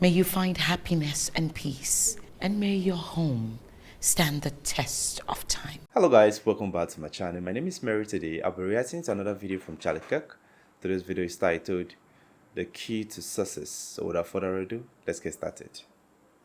May you find happiness and peace, and may your home stand the test of time. Hello guys, welcome back to my channel. My name is Mary. Today I'll be reacting to another video from Kirk. Today's video is titled The Key to Success. So without further ado, let's get started.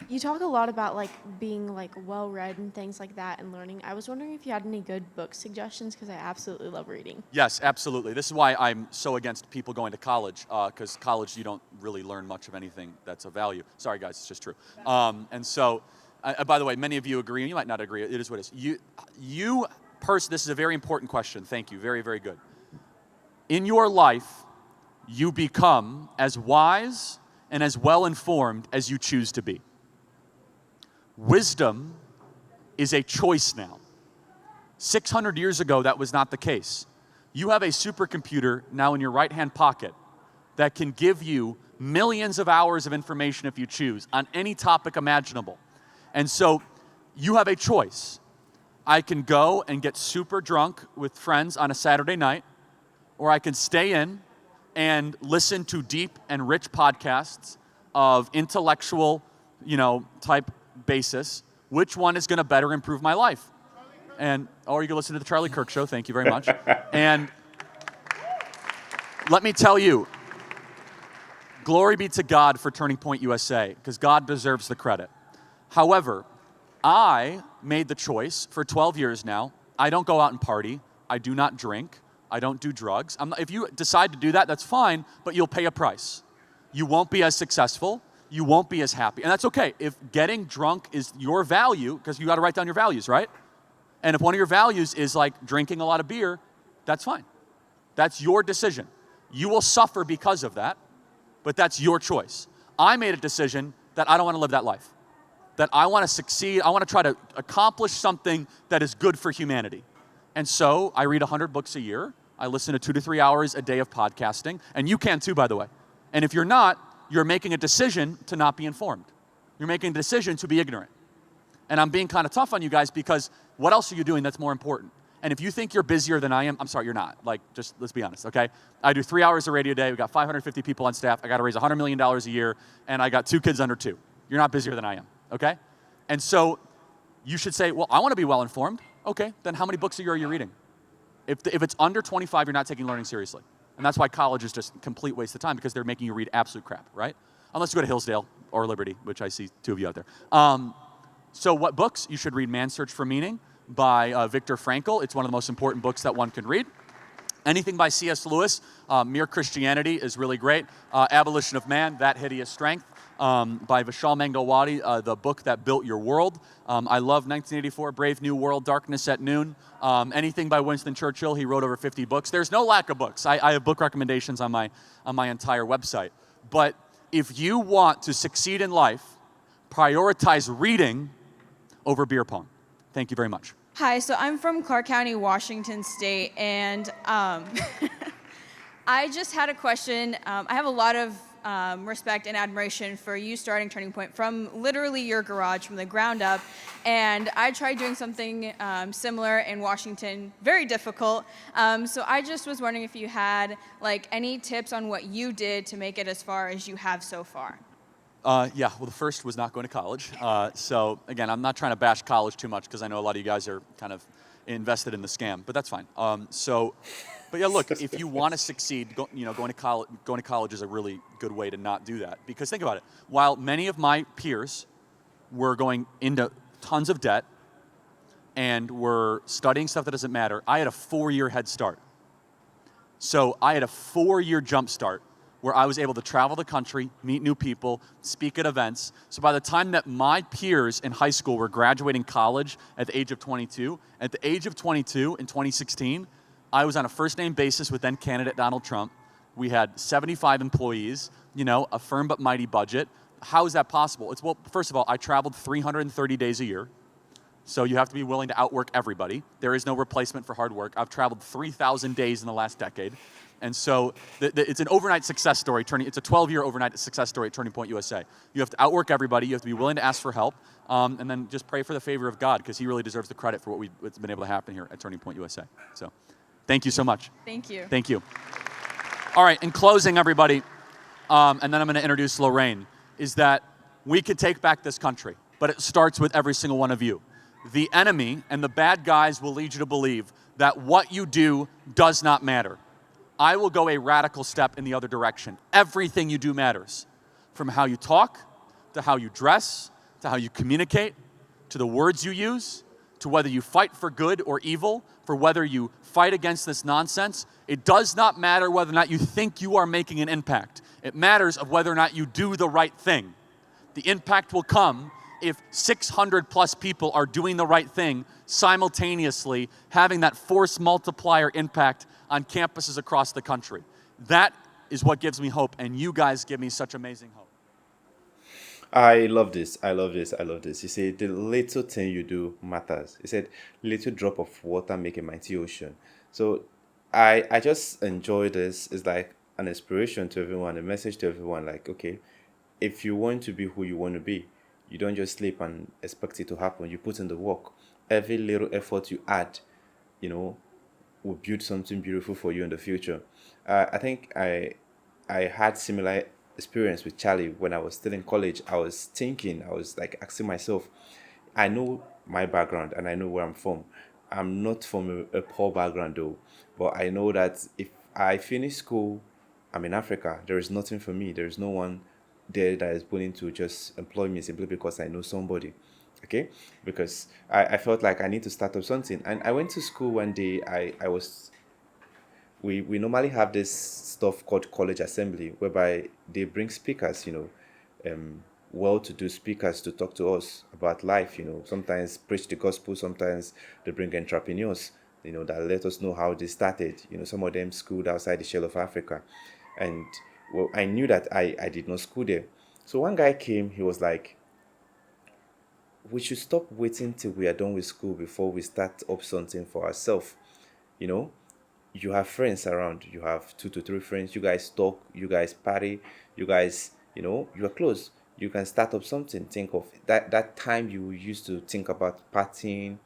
You talk a lot about being well-read and things like that and learning. I was wondering if you had any good book suggestions because I absolutely love reading. Yes, absolutely. This is why I'm so against people going to college, because college you don't really learn much of anything that's of value. Sorry guys, it's just true. And so, by the way, many of you agree, and you might not agree. It is what it is. This is a very important question. Thank you. Very, very good. In your life, you become as wise and as well-informed as you choose to be. Wisdom is a choice now. 600 years ago, that was not the case. You have a supercomputer now in your right-hand pocket that can give you millions of hours of information if you choose on any topic imaginable. And so you have a choice. I can go and get super drunk with friends on a Saturday night, or I can stay in and listen to deep and rich podcasts of intellectual, type basis. Which one is going to better improve my life? Or you can listen to the Charlie Kirk Show. Thank you very much. And let me tell you, glory be to God for Turning Point USA, because God deserves the credit. However, I made the choice for 12 years now. I don't go out and party. I do not drink. I don't do drugs. If you decide to do that, that's fine, but you'll pay a price. You won't be as successful. You won't be as happy. And that's okay. If getting drunk is your value, because you got to write down your values, right? And if one of your values is drinking a lot of beer, that's fine. That's your decision. You will suffer because of that, but that's your choice. I made a decision that I don't want to live that life, that I want to succeed. I want to try to accomplish something that is good for humanity. And so I read 100 books a year. I listen to 2 to 3 hours a day of podcasting. And you can too, by the way. And if you're not, you're making a decision to not be informed. You're making a decision to be ignorant. And I'm being kind of tough on you guys because what else are you doing that's more important? And if you think you're busier than I am, I'm sorry, you're not. Just let's be honest, okay? I do 3 hours of radio a day. We've got 550 people on staff. I got to raise $100 million a year. And I got 2 kids under 2. You're not busier than I am, okay? And so you should say, well, I want to be well-informed. Okay, then how many books a year are you reading? If it's under 25, you're not taking learning seriously. And that's why college is just a complete waste of time, because they're making you read absolute crap, right? Unless you go to Hillsdale or Liberty, which I see 2 of you out there. So what books? You should read Man's Search for Meaning by Viktor Frankl. It's one of the most important books that one can read. Anything by C.S. Lewis, Mere Christianity is really great. Abolition of Man, That Hideous Strength, by Vishal Mangalwadi, the book that built your world. I love 1984, Brave New World, Darkness at Noon. Anything by Winston Churchill. He wrote over 50 books. There's no lack of books. I have book recommendations on my entire website. But if you want to succeed in life, prioritize reading over beer pong. Thank you very much. Hi, so I'm from Clark County, Washington State, and I just had a question. I have a lot of respect and admiration for you starting Turning Point from literally your garage, from the ground up, and I tried doing something similar in Washington, very difficult. So I just was wondering if you had any tips on what you did to make it as far as you have so far. Yeah, well, the first was not going to college. So again, I'm not trying to bash college too much because I know a lot of you guys are kind of invested in the scam, but that's fine. But yeah, look, if you want to succeed, going to college is a really good way to not do that. Because think about it. While many of my peers were going into tons of debt and were studying stuff that doesn't matter, I had a 4-year head start. So I had a 4-year jump start where I was able to travel the country, meet new people, speak at events. So by the time that my peers in high school were graduating college at the age of 22, at the age of 22 in 2016, I was on a first-name basis with then candidate Donald Trump. We had 75 employees, a firm but mighty budget. How is that possible? Well, first of all, I traveled 330 days a year. So you have to be willing to outwork everybody. There is no replacement for hard work. I've traveled 3,000 days in the last decade. And so it's an overnight success story. It's a 12-year overnight success story at Turning Point USA. You have to outwork everybody. You have to be willing to ask for help. And then just pray for the favor of God, because he really deserves the credit for what's been able to happen here at Turning Point USA. So thank you so much. Thank you. Thank you. All right, in closing, everybody, and then I'm going to introduce Lorraine. is that we can take back this country, but it starts with every single one of you. The enemy and the bad guys will lead you to believe that what you do does not matter. I will go a radical step in the other direction. Everything you do matters, from how you talk, to how you dress, to how you communicate, to the words you use, to whether you fight for good or evil, for whether you fight against this nonsense. It does not matter whether or not you think you are making an impact. It matters of whether or not you do the right thing. The impact will come if 600 plus people are doing the right thing simultaneously, having that force multiplier impact on campuses across the country. That is what gives me hope, and you guys give me such amazing hope. I love this. I love this. I love this. You say the little thing you do matters. He said, little drop of water make a mighty ocean. So I just enjoy this. It's like an inspiration to everyone, a message to everyone. Like, okay, if you want to be who you want to be, you don't just sleep and expect it to happen. You put in the work. Every little effort you add, will build something beautiful for you in the future. I think I had similar experience with Charlie when I was still in college. I was like asking myself, I know my background and I know where I'm from. I'm not from a poor background though, but I know that if I finish school, I'm in Africa, there is nothing for me. There is no one there that is willing to just employ me simply because I know somebody. Okay, because I felt like I need to start up something. And I went to school one day. We normally have this stuff called college assembly, whereby they bring speakers, well-to-do speakers to talk to us about life, sometimes preach the gospel, sometimes they bring entrepreneurs, that let us know how they started. Some of them schooled outside the shell of Africa. And well, I knew that I did not school there. So one guy came, he was like, we should stop waiting till we are done with school before we start up something for ourselves. You have friends around, you have 2 to 3 friends, you guys talk, you guys party, you guys, you are close. You can start up something. Think of that time you used to think about partying,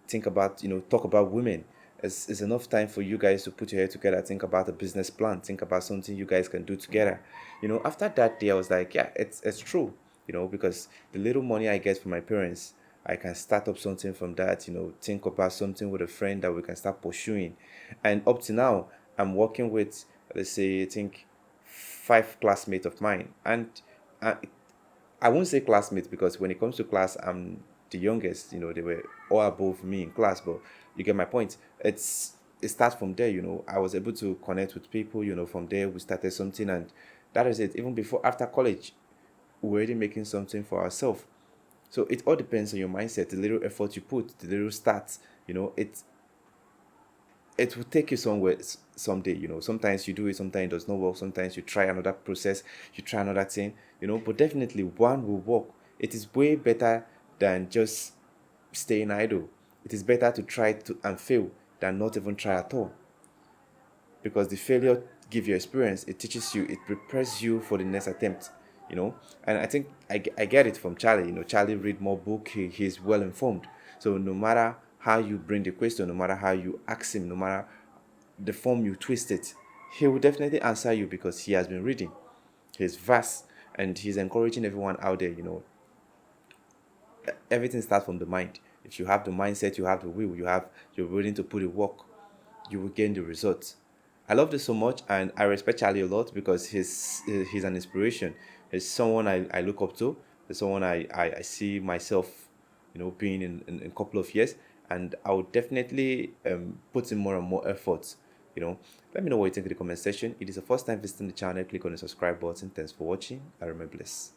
think about, talk about women. It's enough time for you guys to put your head together, think about a business plan, think about something you guys can do together. After that day, I was like, yeah, it's true, because the little money I get from my parents, I can start up something from that, think about something with a friend that we can start pursuing. And up to now, I'm working with, let's say, I think 5 classmates of mine. And I won't say classmates because when it comes to class, I'm the youngest, they were all above me in class, but you get my point. It starts from there, I was able to connect with people, from there we started something, and that is it. Even before, after college, we're already making something for ourselves. So it all depends on your mindset, the little effort you put, the little starts, it will take you somewhere someday, Sometimes you do it, sometimes it does not work, sometimes you try another process, you try another thing, but definitely one will work. It is way better than just staying idle. It is better to try to and fail than not even try at all. Because the failure gives you experience, it teaches you, it prepares you for the next attempt. And I think I get it from Charlie. Charlie read more book, he's well informed. So no matter how you bring the question, no matter how you ask him, no matter the form you twist it, he will definitely answer you because he has been reading. He's vast and he's encouraging everyone out there. Everything starts from the mind. If you have the mindset, you have the will, you're willing to put it work, you will gain the results. I love this so much, and I respect Charlie a lot because he's an inspiration. He's someone I look up to. He's someone I see myself, being in a couple of years, and I would definitely put in more and more efforts. Let me know what you think in the comment section. It is the first time visiting the channel. Click on the subscribe button. Thanks for watching. I remain blessed.